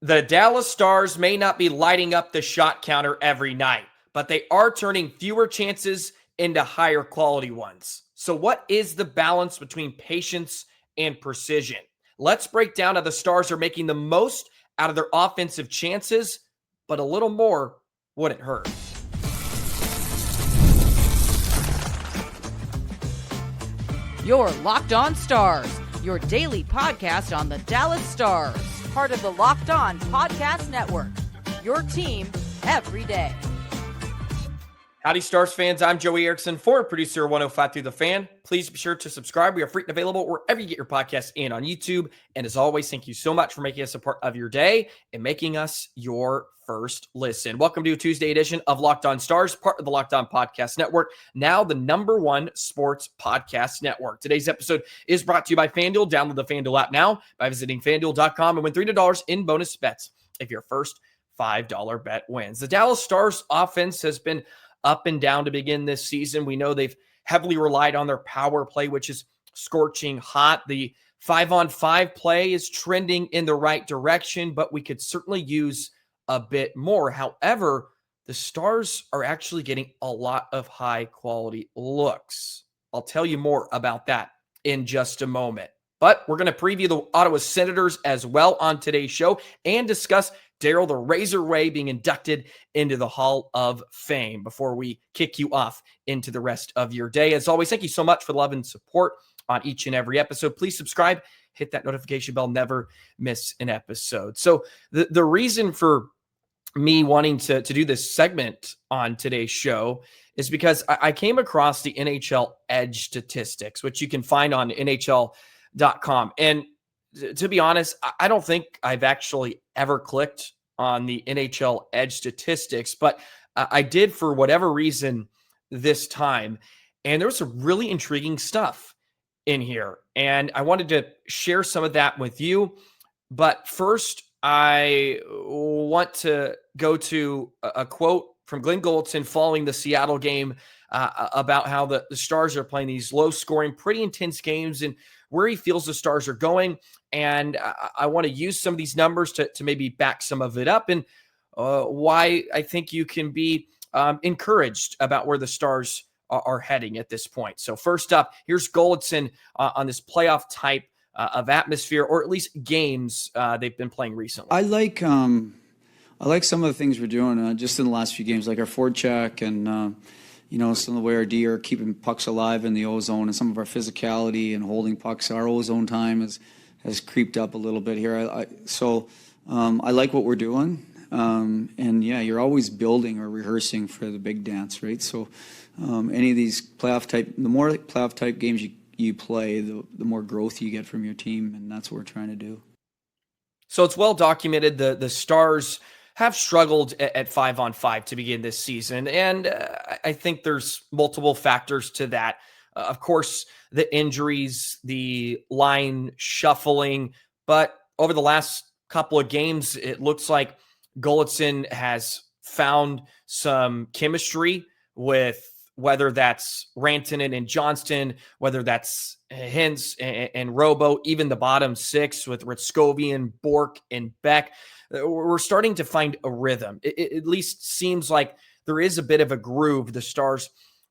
The Dallas Stars may not be lighting up the shot counter every night, but they are turning fewer chances into higher quality ones. So what is the balance between patience and precision? Let's break down how the Stars are making the most out of their offensive chances, but a little more wouldn't hurt. You're Locked On Stars, your daily podcast on the Dallas Stars. Part of the Locked On Podcast Network, your team every day. Howdy, Stars fans. I'm Joey Erickson, former producer of 105 Through the Fan. Please be sure to subscribe. We are free and available wherever you get your podcasts and on YouTube. And as always, thank you so much for making us a part of your day and making us your first listen. Welcome to a Tuesday edition of Locked On Stars, part of the Locked On Podcast Network, now the #1 sports podcast network. Today's episode is brought to you by FanDuel. Download the FanDuel app now by visiting FanDuel.com and win $300 in bonus bets if your first $5 bet wins. The Dallas Stars offense has been up and down to begin this season. We know they've heavily relied on their power play, which is scorching hot. The 5-on-5 play is trending in the right direction, but we could certainly use a bit more. However, the Stars are actually getting a lot of high quality looks. I'll tell you more about that in just a moment. But we're going to preview the Ottawa Senators as well on today's show and discuss Daryl the Razor Way being inducted into the Hall of Fame before we kick you off into the rest of your day. As always, thank you so much for the love and support on each and every episode. Please subscribe, hit that notification bell, never miss an episode. So the reason for me wanting to do this segment on today's show is because I came across the NHL Edge statistics, which you can find on NHL.com. And to be honest, I don't think I've actually ever clicked on the NHL Edge statistics, but I did for whatever reason this time. And there was some really intriguing stuff in here. And I wanted to share some of that with you. But first, I want to go to a quote from Glenn Goaltending following the Seattle game about how the Stars are playing these low-scoring, pretty intense games and where he feels the Stars are going. And I want to use some of these numbers to maybe back some of it up and why I think you can be encouraged about where the Stars are heading at this point. So first up, here's Goaltending on this playoff type of atmosphere, or at least games they've been playing recently. I like some of the things we're doing just in the last few games, like our forecheck and some of the way our D are keeping pucks alive in the O-zone and some of our physicality and holding pucks. Our O-zone time has creeped up a little bit here. I like what we're doing. And yeah, you're always building or rehearsing for the big dance, right? So any of these the more playoff type games you play, the more growth you get from your team, and that's what we're trying to do. So it's well documented the Stars have struggled at 5-on-5 to begin this season, and I think there's multiple factors to that. Of course, the injuries, the line shuffling, but over the last couple of games, it looks like Goaltending has found some chemistry with whether that's Rantanen and Johnston, whether that's Hintz and Reaugh, even the bottom six with Ristkovian, Bork, and Beck. We're starting to find a rhythm. It at least seems like there is a bit of a groove the Stars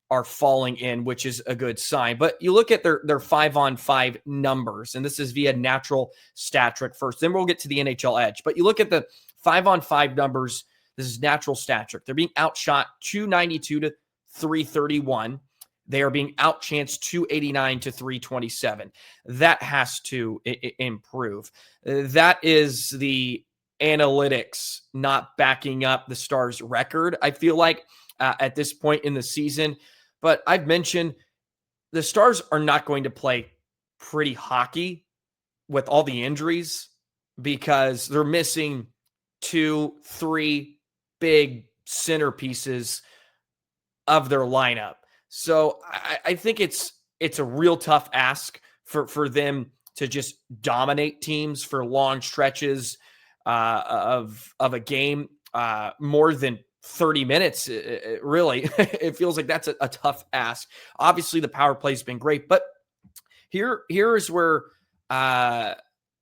are falling in, which is a good sign. But you look at their 5-on-5 numbers, and this is via natural stat trick first. Then we'll get to the NHL Edge. But you look at the 5-on-5 numbers, this is natural stat trick. They're being outshot 292 to 331. They are being outchanced 289 to 327. That has to improve. That is the analytics not backing up the Stars' record, I feel like, at this point in the season. But I've mentioned the Stars are not going to play pretty hockey with all the injuries because they're missing 2-3 big centerpieces of their lineup. So I think it's a real tough ask for them to just dominate teams for long stretches of a game, more than 30 minutes. Really, it feels like that's a tough ask. Obviously, the power play has been great, but here is where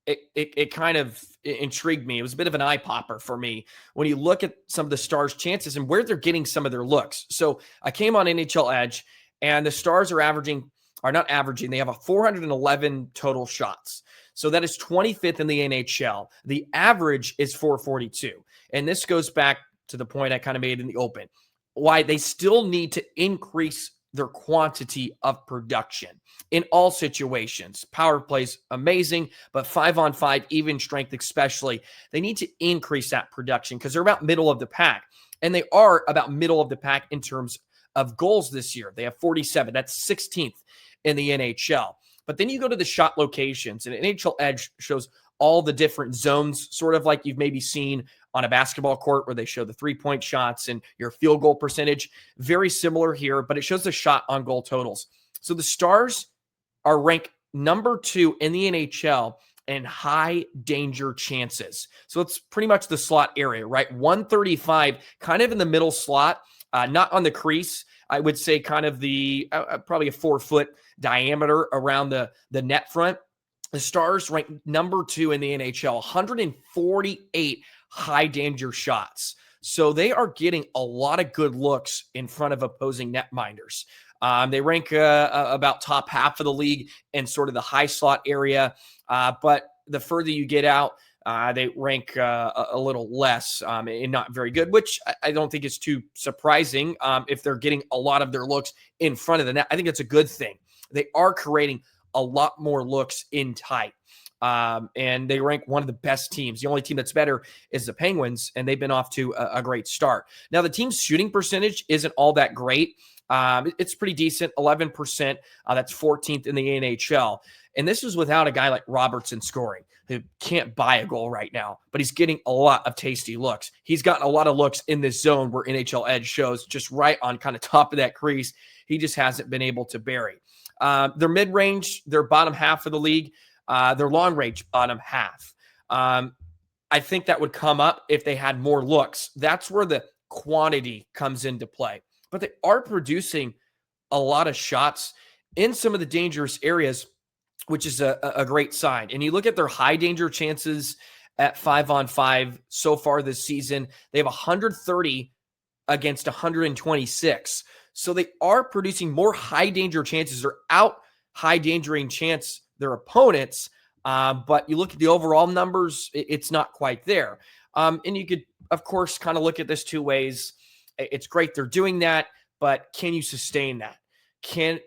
it kind of intrigued me. It was a bit of an eye popper for me when you look at some of the Stars' chances and where they're getting some of their looks. So I came on NHL Edge, and the Stars are not averaging. They have a 411 total shots. So that is 25th in the NHL. The average is 442. And this goes back to the point I kind of made in the open, why they still need to increase their quantity of production in all situations. Power plays amazing, but 5-on-5, even strength especially, they need to increase that production because they're about middle of the pack. And they are about middle of the pack in terms of goals this year. They have 47. That's 16th in the NHL. But then you go to the shot locations, and NHL Edge shows all the different zones, sort of like you've maybe seen on a basketball court where they show the three-point shots and your field goal percentage. Very similar here, but it shows the shot on goal totals. So the Stars are ranked number 2 in the NHL in high danger chances. So it's pretty much the slot area, right? 135, kind of in the middle slot, not on the crease. I would say kind of the probably a 4-foot diameter around the net front. The Stars rank number 2 in the NHL, 148 high danger shots. So they are getting a lot of good looks in front of opposing netminders. They rank about top half of the league in sort of the high slot area. But the further you get out, they rank a little less and not very good, which I don't think is too surprising if they're getting a lot of their looks in front of the net. I think that's a good thing. They are creating a lot more looks in tight. And they rank one of the best teams. The only team that's better is the Penguins, and they've been off to a great start. Now, the team's shooting percentage isn't all that great. It's pretty decent, 11%. That's 14th in the NHL. And this is without a guy like Robertson scoring, who can't buy a goal right now, but he's getting a lot of tasty looks. He's gotten a lot of looks in this zone where NHL Edge shows just right on kind of top of that crease. He just hasn't been able to bury. Their mid-range, their bottom half of the league, their long-range bottom half. I think that would come up if they had more looks. That's where the quantity comes into play. But they are producing a lot of shots in some of the dangerous areas, which is a great sign. And you look at their high danger chances at 5-on-5 so far this season, they have 130 against 126. So they are producing more high danger chances. They're out high dangering chance their opponents. But you look at the overall numbers, it's not quite there. And you could, of course, kind of look at this two ways. It's great they're doing that, but can you sustain that? Can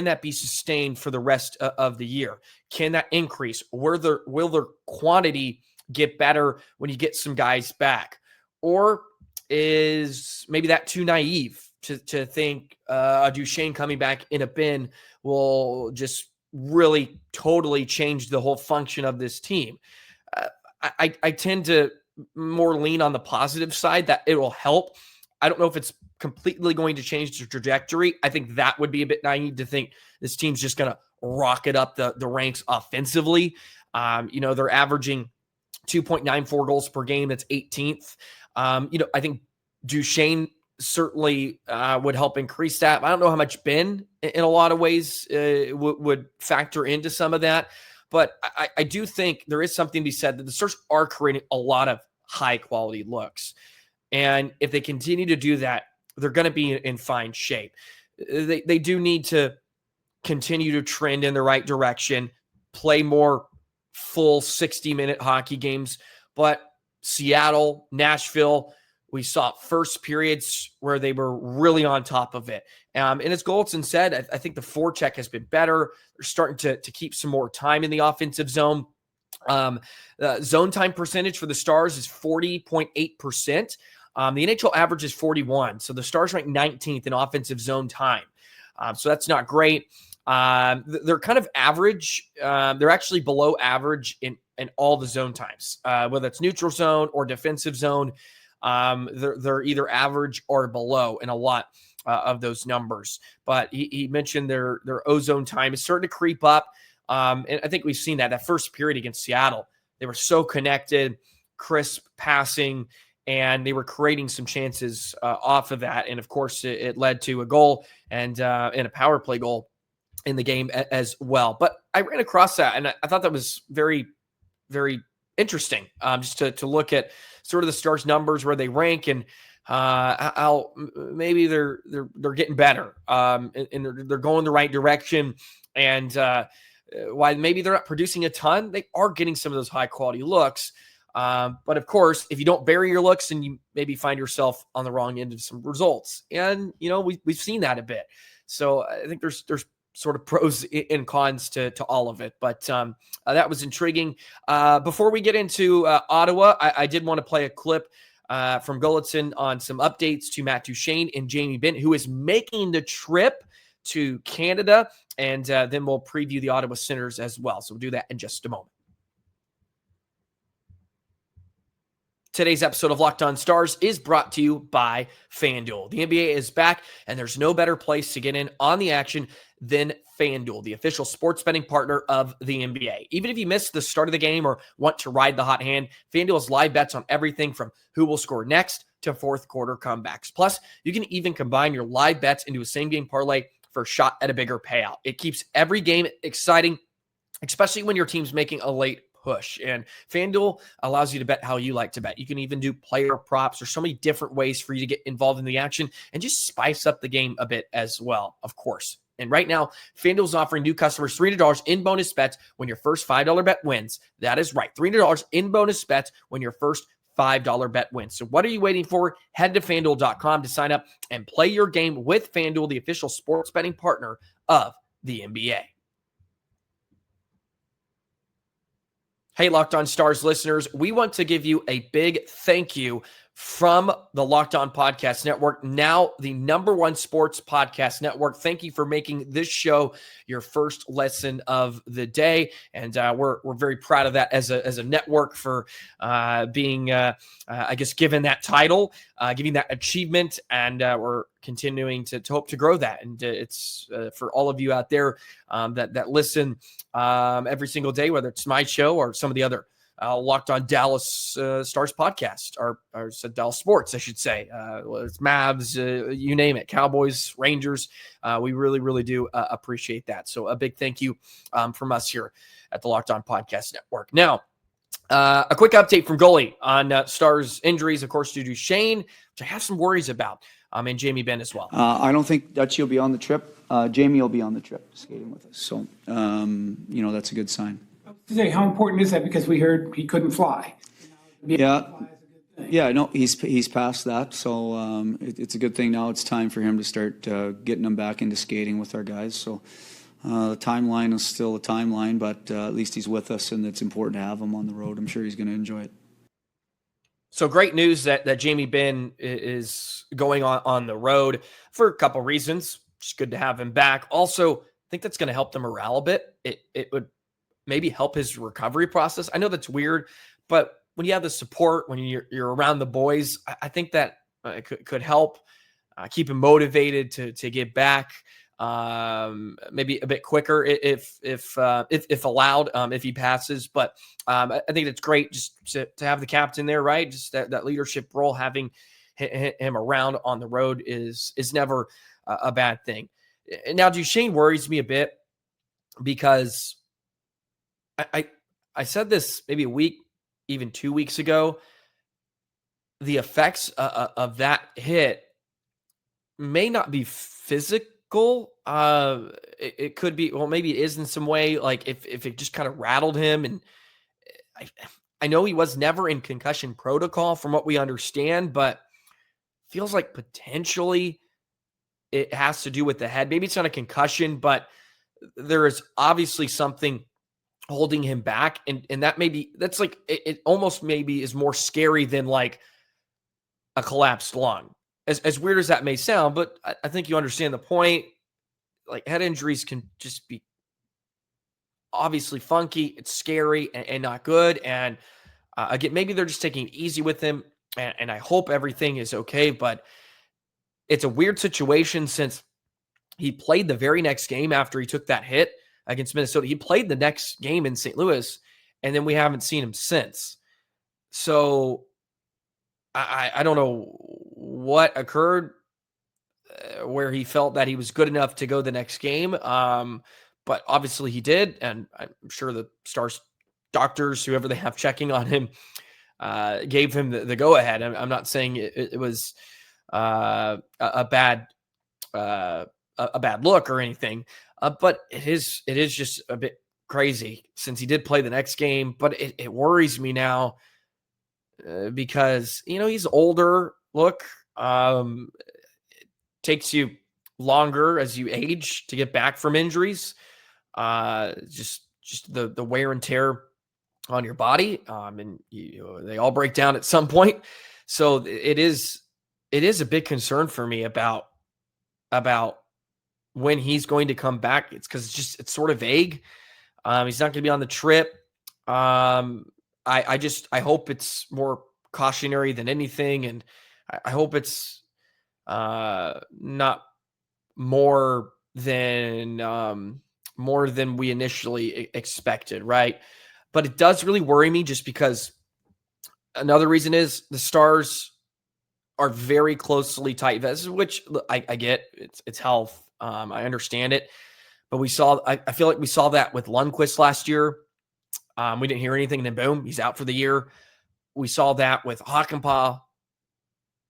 that be sustained for the rest of the year? Can that increase? Will their quantity get better when you get some guys back? Or is maybe that too naive to think a Duchene coming back in a Benn will just really totally change the whole function of this team? I tend to more lean on the positive side that it will help. I don't know if it's completely going to change the trajectory. I think that would be a bit naive to think this team's just going to rocket up the ranks offensively. They're averaging 2.94 goals per game. That's 18th. I think Duchene certainly would help increase that. I don't know how much Benn, in a lot of ways, would factor into some of that. But I do think there is something to be said that the Stars are creating a lot of high-quality looks. And if they continue to do that, they're going to be in fine shape. They do need to continue to trend in the right direction, play more full 60-minute hockey games. But Seattle, Nashville, we saw first periods where they were really on top of it. And as Goldson said, I think the forecheck has been better. They're starting to keep some more time in the offensive zone. Zone time percentage for the Stars is 40.8%. The NHL average is 41. So the Stars rank 19th in offensive zone time. So that's not great. They're kind of average. They're actually below average in all the zone times, whether it's neutral zone or defensive zone. They're either average or below in a lot of those numbers. But he mentioned their ozone time is starting to creep up. And I think we've seen that first period against Seattle, they were so connected, crisp passing, and they were creating some chances off of that. And of course, it led to a goal and a power play goal in the game as well. But I ran across that, and I thought that was very very interesting just to look at sort of the Stars numbers, where they rank, and how maybe they're getting better, and they're going the right direction. And while maybe they're not producing a ton, they are getting some of those high quality looks. But of course, if you don't bury your looks, then you maybe find yourself on the wrong end of some results. And, we've seen that a bit. So I think there's sort of pros and cons to all of it. But that was intriguing. Before we get into Ottawa, I did want to play a clip from Golitzin on some updates to Matt Duchene and Jamie Benn, who is making the trip to Canada. And then we'll preview the Ottawa Senators as well. So we'll do that in just a moment. Today's episode of Locked On Stars is brought to you by FanDuel. The NBA is back, and there's no better place to get in on the action than FanDuel, the official sports betting partner of the NBA. Even if you missed the start of the game or want to ride the hot hand, FanDuel has live bets on everything from who will score next to fourth quarter comebacks. Plus, you can even combine your live bets into a same-game parlay for a shot at a bigger payout. It keeps every game exciting, especially when your team's making a late push. And FanDuel allows you to bet how you like to bet. You can even do player props. There's so many different ways for you to get involved in the action and just spice up the game a bit as well, of course. And right now, FanDuel is offering new customers $300 in bonus bets when your first $5 bet wins. That is right, $300 in bonus bets when your first $5 bet wins. So what are you waiting for? Head to FanDuel.com to sign up and play your game with FanDuel, the official sports betting partner of the NBA. Hey, Locked On Stars listeners, we want to give you a big thank you from the Locked On Podcast Network, now the #1 sports podcast network. Thank you for making this show your first lesson of the day, and we're very proud of that as a network for being, I guess, given that title, giving that achievement, and we're continuing to hope to grow that. And it's for all of you out there that listen every single day, whether it's my show or some of the other Locked On Dallas Stars podcast, or Dallas Sports, I should say. It's Mavs, you name it, Cowboys, Rangers. We really, really do appreciate that. So a big thank you from us here at the Locked On Podcast Network. Now, a quick update from goalie on Stars injuries, of course, to Duchene, which I have some worries about, and Jamie Benn as well. I don't think Dutchie will be on the trip. Jamie will be on the trip skating with us. So, that's a good sign. Today, how important is that? Because we heard he couldn't fly. Yeah, no, he's past that, so it's a good thing now. It's time for him to start getting him back into skating with our guys. So the timeline is still a timeline, but at least he's with us, and it's important to have him on the road. I'm sure he's going to enjoy it. So great news that Jamie Benn is going on the road for a couple reasons. Just good to have him back. Also, I think that's going to help the morale a bit. It would maybe help his recovery process. I know that's weird, but when you have the support, when you're around the boys, I think that could help keep him motivated to get back maybe a bit quicker if allowed, if he passes. But I think it's great just to have the captain there, right? Just that leadership role, having him around on the road is never a bad thing. Now, Duchene worries me a bit because I said this maybe a week, even 2 weeks ago. The effects of that hit may not be physical. It could be, well, maybe it is in some way, like if it just kind of rattled him. And I know he was never in concussion protocol from what we understand, but feels like potentially it has to do with the head. Maybe it's not a concussion, but there is obviously something holding him back. And that's like, it almost maybe is more scary than like a collapsed lung, as weird as that may sound, but I think you understand the point. Like, head injuries can just be obviously funky. It's scary and not good. And again, maybe they're just taking it easy with him, and I hope everything is okay, but it's a weird situation since he played the very next game after he took that hit against Minnesota. He played the next game in St. Louis, and then we haven't seen him since. So I don't know what occurred where he felt that he was good enough to go the next game. But obviously he did, and I'm sure the Stars doctors, whoever they have checking on him, gave him the go ahead. I'm not saying it was a bad look or anything, but it is just a bit crazy since he did play the next game. But it worries me now because he's older. Look, it takes you longer as you age to get back from injuries. Just the wear and tear on your body, and they all break down at some point. So it is a big concern for me about when he's going to come back. It's because it's sort of vague. He's not going to be on the trip. I hope it's more cautionary than anything, and I hope it's not more than we initially expected, right? But it does really worry me just because another reason is the Stars are very closely tight vested, which I get. It's health. I understand it. But I feel like we saw that with Lundqvist last year. We didn't hear anything, and then boom, he's out for the year. We saw that with Hakanpää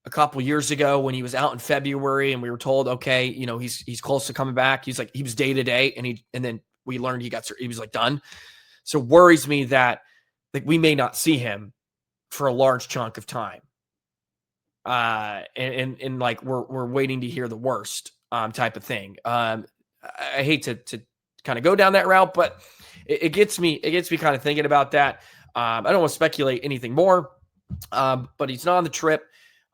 a couple years ago when he was out in February, and we were told, okay, he's close to coming back. He was day to day, and then we learned he was done. So it worries me that we may not see him for a large chunk of time. And we're waiting to hear the worst type of thing. I hate to kind of go down that route, but it gets me kind of thinking about that. I don't want to speculate anything more, but he's not on the trip.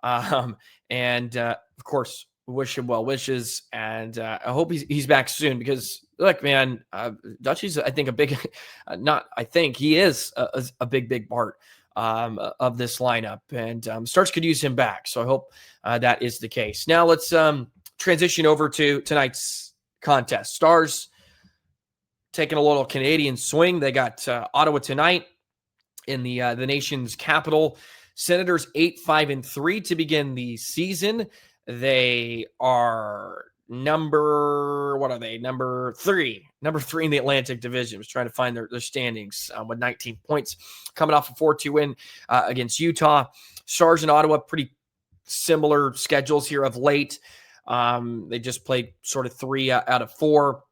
And of course, we wish him well wishes, and I hope he's back soon because, look, man, Duchene's, I think, he is a big part of this lineup, and Stars could use him back. So I hope that is the case. Now let's transition over to tonight's contest. Stars taking a little Canadian swing. They got Ottawa tonight in the nation's capital. Senators 8-5-3 to begin the season. They are number three in the Atlantic Division. I was trying to find their standings with 19 points, coming off a 4-2 win against Utah. Stars and Ottawa, pretty similar schedules here of late. They just played sort of 3 out of 4.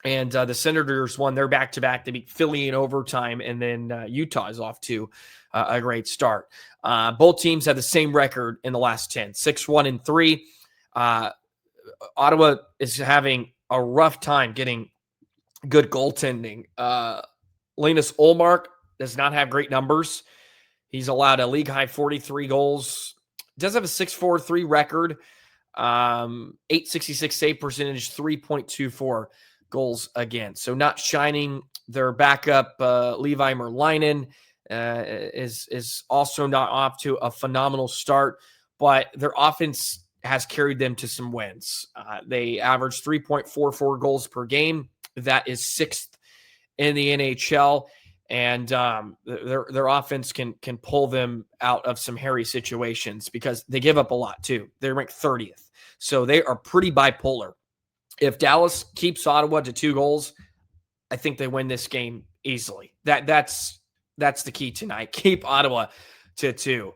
And the Senators won their back-to-back. They beat Philly in overtime, and then Utah is off to a great start. Both teams have the same record in the last 10, 6-1-3. Ottawa is having a rough time getting good goaltending. Linus Ullmark does not have great numbers. He's allowed a league-high 43 goals. Does have a 6.43 record, 866 save percentage, 3.24 goals against. So not shining. Their backup, Levi Merlinen, is also not off to a phenomenal start, but their offense has carried them to some wins. They average 3.44 goals per game. That is 6th in the NHL, and their offense can pull them out of some hairy situations because they give up a lot too. They're ranked 30th, so they are pretty bipolar. If Dallas keeps Ottawa to 2 goals, I think they win this game easily. That's the key tonight. Keep Ottawa to 2.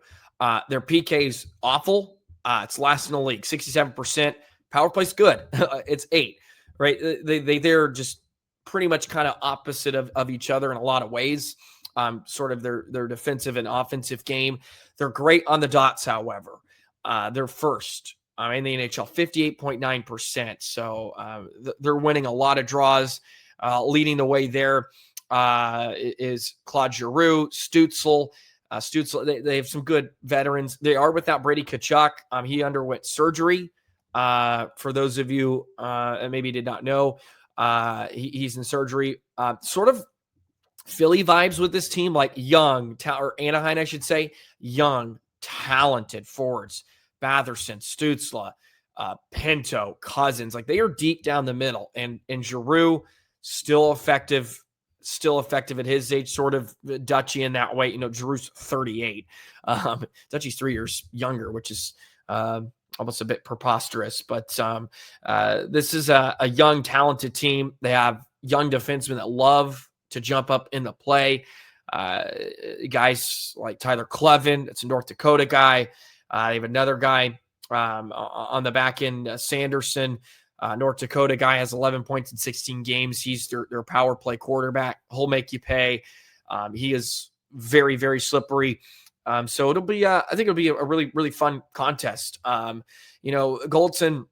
Their PK's awful. It's last in the league, 67%. Power play's good. It's 8, right? They're just pretty much kind of opposite of each other in a lot of ways. Sort of their defensive and offensive game. They're great on the dots, however. They're first in the NHL, 58.9%. So they're winning a lot of draws. Leading the way there is Claude Giroux, Stützle. They have some good veterans. They are without Brady Tkachuk. He underwent surgery. For those of you maybe did not know, he's in surgery. Sort of Philly vibes with this team, like or Anaheim, I should say, young, talented forwards. Batherson, Stützle, Pinto, Cousins. Like, they are deep down the middle. And Giroux, still effective at his age, sort of Duchene in that way. Giroux's 38. Duchene's 3 years younger, which is almost a bit preposterous. But this is a young, talented team. They have young defensemen that love to jump up in the play. Guys like Tyler Clevin, that's a North Dakota guy. They have another guy on the back end, Sanderson, North Dakota guy, has 11 points in 16 games. He's their power play quarterback. He'll make you pay. He is very, very slippery. So it'll be, I think it'll be a really, really fun contest. Goldson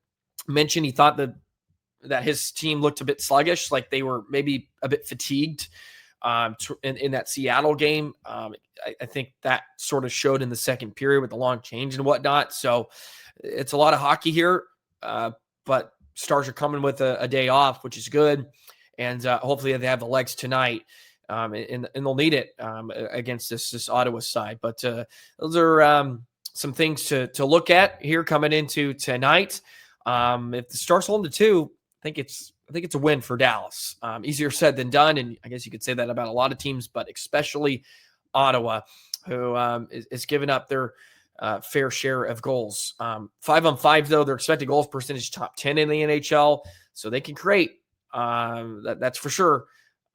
mentioned he thought that his team looked a bit sluggish, like they were maybe a bit fatigued in that Seattle game. I think that sort of showed in the second period with the long change and whatnot. So it's a lot of hockey here, but Stars are coming with a day off, which is good. And hopefully they have the legs tonight. And they'll need it against this Ottawa side. But those are some things to look at here coming into tonight. If the Stars hold to 2, I think it's a win for Dallas. Easier said than done, and I guess you could say that about a lot of teams, but especially Ottawa, who is giving up their fair share of goals. 5-on-5, though, their expected goals percentage top 10 in the NHL, so they can create. That's for sure.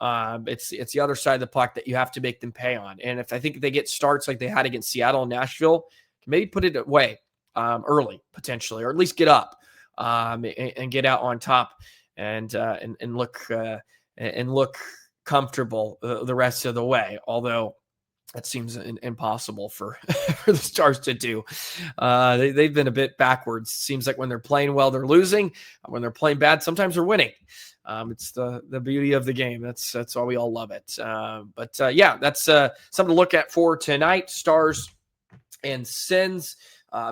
It's the other side of the puck that you have to make them pay on. And if I think they get starts like they had against Seattle and Nashville, maybe put it away early potentially, or at least get up and get out on top and look comfortable the rest of the way. Although that seems impossible for the Stars to do. They've been a bit backwards. Seems like when they're playing well, they're losing. When they're playing bad, sometimes they're winning. It's the beauty of the game. That's why we all love it. But that's something to look at for tonight. Stars and Sens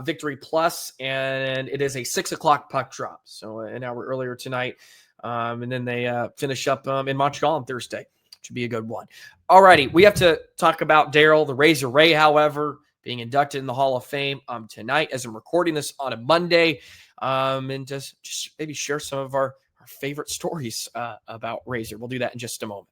Victory Plus, and it is a 6:00 puck drop. So an hour earlier tonight. And then they finish up in Montreal on Thursday. Should be a good one. All righty. We have to talk about Daryl, the Reaugh, however, being inducted in the Hall of Fame tonight as I'm recording this on a Monday. And just maybe share some of our favorite stories about Reaugh. We'll do that in just a moment.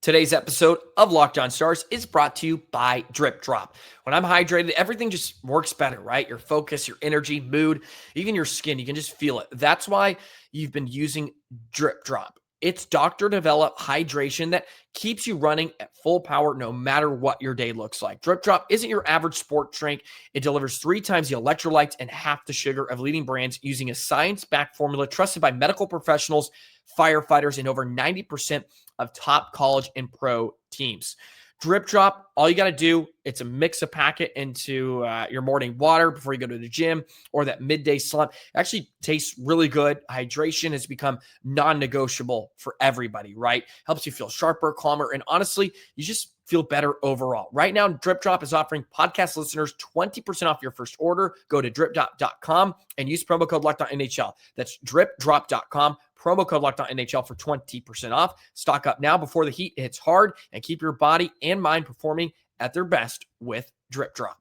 Today's episode of Locked On Stars is brought to you by Drip Drop. When I'm hydrated, everything just works better, right? Your focus, your energy, mood, even your skin, you can just feel it. That's why you've been using Drip Drop. It's doctor-developed hydration that keeps you running at full power no matter what your day looks like. Drip Drop isn't your average sport drink. It delivers 3 times the electrolytes and half the sugar of leading brands using a science-backed formula trusted by medical professionals, firefighters, and over 90% of top college and pro teams. Drip Drop, all you got to do, it's a mix a packet into your morning water before you go to the gym or that midday slump. It actually tastes really good. Hydration has become non-negotiable for everybody, right? Helps you feel sharper, calmer, and honestly, you just feel better overall. Right now, Drip Drop is offering podcast listeners 20% off your first order. Go to dripdrop.com and use promo code LOCKEDONNHL. That's dripdrop.com. Promo code LOCKEDONNHL for 20% off. Stock up now before the heat hits hard and keep your body and mind performing at their best with Drip Drop.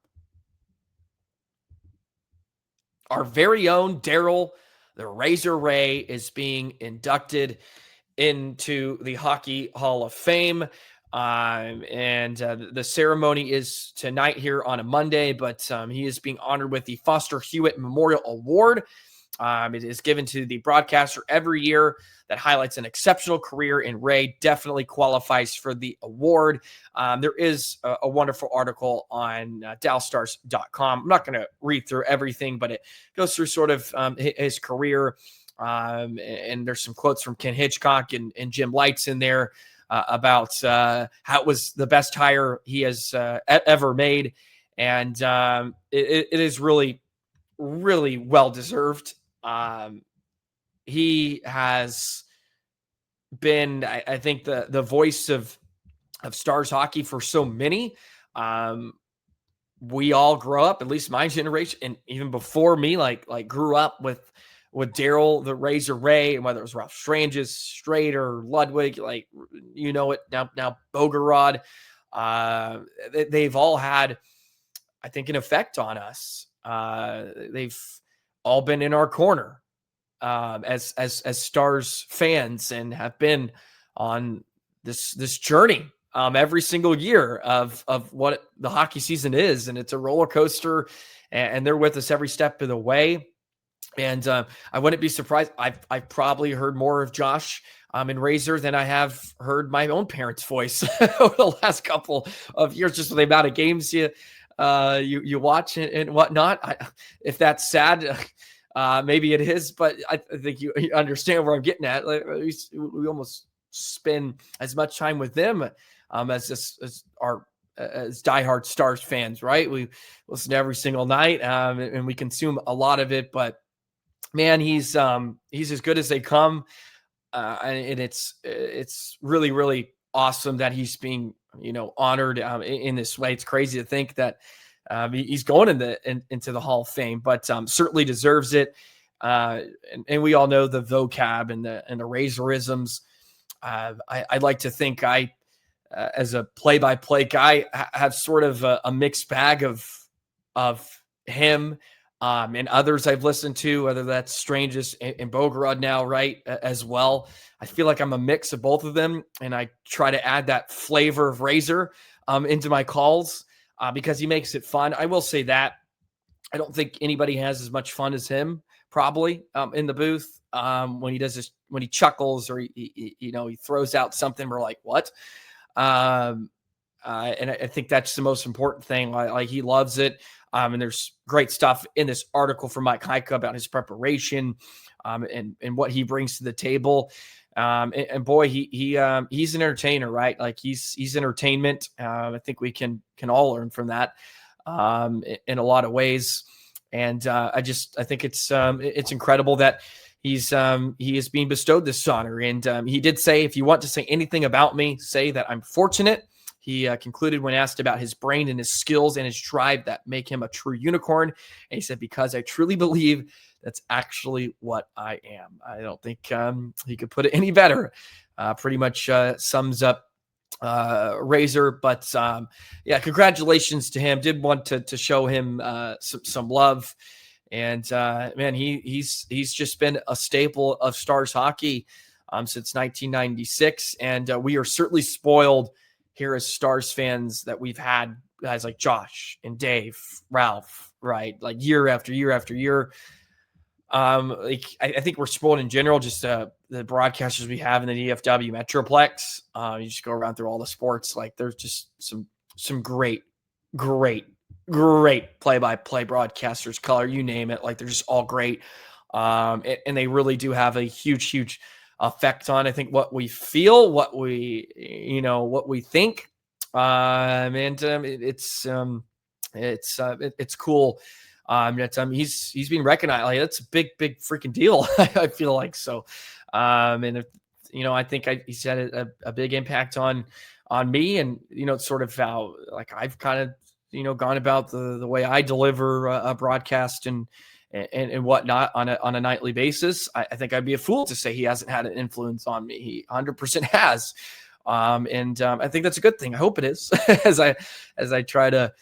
Our very own Daryl, the Reaugh, is being inducted into the Hockey Hall of Fame. And the ceremony is tonight here on a Monday, but he is being honored with the Foster Hewitt Memorial Award. It is given to the broadcaster every year that highlights an exceptional career, and Ray definitely qualifies for the award. There is a wonderful article on DallasStars.com. I'm not going to read through everything, but it goes through sort of his career. And there's some quotes from Ken Hitchcock and Jim Lights in there about how it was the best hire he has ever made. And it is really, really well-deserved. He has been, I think, the voice of Stars hockey for so many. We all grew up, at least my generation, and even before me, like grew up with Daryl, the Reaugh, and whether it was Ralph Stranges, Strader, Ludwig, like, you know it now Bogorod. They've all had, I think, an effect on us. They've all been in our corner as Stars fans, and have been on this journey every single year of what the hockey season is, and it's a roller coaster, and they're with us every step of the way. And I wouldn't be surprised. I've probably heard more of Josh and Reaugh than I have heard my own parents' voice over the last couple of years, just with the amount of games you watch and whatnot. If that's sad, maybe it is, but I think you understand where I'm getting at. Like, we almost spend as much time with them as diehard Stars fans, right? We listen to every single night and we consume a lot of it, but man, he's as good as they come. And it's really, really awesome that he's being, honored in this way. It's crazy to think that he's going into the Hall of Fame, but certainly deserves it. And we all know the vocab and the Reaughisms. I'd like to think as a play-by-play guy, have sort of a mixed bag of him and others I've listened to, whether that's Strangest and Bogorod now, right, as well. I feel like I'm a mix of both of them, and I try to add that flavor of Reaugh into my calls because he makes it fun. I will say that I don't think anybody has as much fun as him, probably, in the booth when he does this, when he chuckles or he throws out something. We're like, what? And I think that's the most important thing. Like he loves it. And there's great stuff in this article from Mike Heika about his preparation and what he brings to the table. And boy, he's an entertainer, right? Like he's entertainment. I think we can all learn from that in a lot of ways. And I think it's incredible that he is being bestowed this honor. And he did say, if you want to say anything about me, say that I'm fortunate. He concluded when asked about his brain and his skills and his drive that make him a true unicorn. And he said, because I truly believe that's actually what I am. I don't think he could put it any better. Pretty much sums up Reaugh. But yeah, congratulations to him. Did want to show him some love. And man, he's just been a staple of Stars hockey since 1996. And we are certainly spoiled here as Stars fans that we've had guys like Josh and Dave, Ralph, right? Like year after year after year. I think we're spoiled in general, just the broadcasters we have in the DFW Metroplex. You just go around through all the sports. Like there's just some great play-by-play broadcasters, color, you name it. Like they're just all great. And they really do have a huge effect on, I think, what we feel, what we think. It's cool. He's being recognized. Like that's a big freaking deal. I feel like so. And if, I think he's had a big impact on me, and sort of how like I've kind of gone about the way I deliver a broadcast and whatnot on a nightly basis. I think I'd be a fool to say he hasn't had an influence on me. He 100% has. And I think that's a good thing. I hope it is as I try to,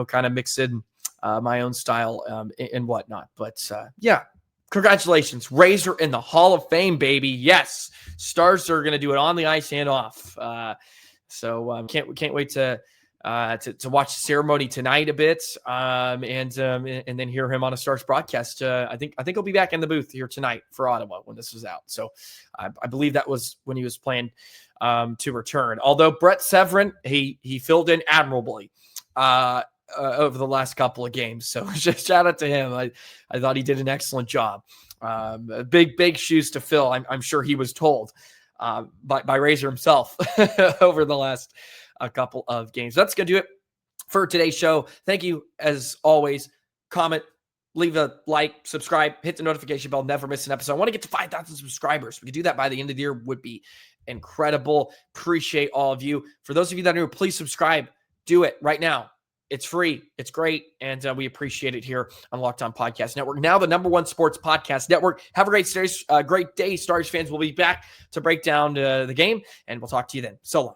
kind of mix in my own style and whatnot. But yeah, congratulations. Reaugh in the Hall of Fame, baby. Yes. Stars are going to do it on the ice and off. So can't wait to watch the ceremony tonight a bit, and then hear him on a Stars broadcast. I think he'll be back in the booth here tonight for Ottawa when this is out. So I believe that was when he was planned to return. Although Brett Severin, he filled in admirably over the last couple of games. So just shout out to him. I thought he did an excellent job. Big shoes to fill. I'm sure he was told by Reaugh himself over the last a couple of games. That's going to do it for today's show. Thank you, as always. Comment, leave a like, subscribe, hit the notification bell, never miss an episode. I want to get to 5,000 subscribers. We could do that by the end of the year. Would be incredible. Appreciate all of you. For those of you that are new, please subscribe. Do it right now. It's free. It's great. And we appreciate it here on Locked On Podcast Network. Now the #1 sports podcast network. Have a great day, Stars fans. We'll be back to break down the game, and we'll talk to you then. So long.